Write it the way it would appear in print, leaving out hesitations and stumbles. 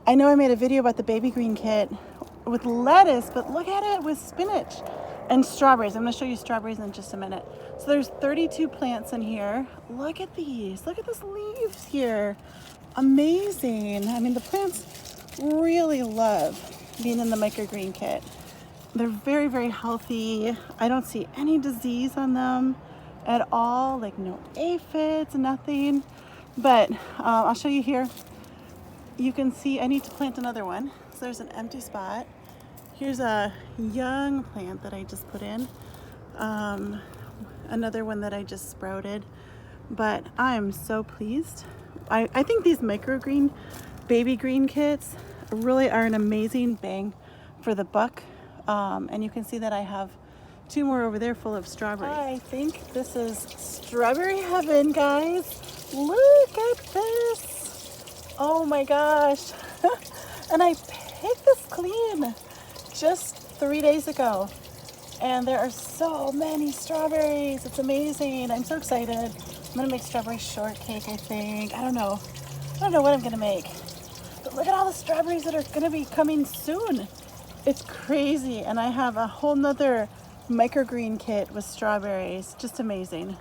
I know I made a video about the baby green kit with lettuce, but look at it with spinach and strawberries. I'm going to show you strawberries in just a minute. So there's 32 plants in here. Look at these. Look at these leaves here. Amazing. I mean, the plants really love being in the microgreen kit. They're very, very healthy. I don't see any disease on them at all, like no aphids, nothing. But I'll show you here. You can see I need to plant another one. So there's an empty spot. Here's a young plant that I just put in. Another one that I just sprouted. But I'm so pleased. I think these microgreen baby green kits really are an amazing bang for the buck. And you can see that I have 2 more over there full of strawberries. I think this is strawberry heaven, guys. Look at this. Oh my gosh. And I picked this clean just 3 days ago. And there are so many strawberries. It's amazing. I'm so excited. I'm gonna make strawberry shortcake, I think. I don't know what I'm gonna make. But look at all the strawberries that are gonna be coming soon. It's crazy. And I have a whole nother microgreen kit with strawberries. Just amazing.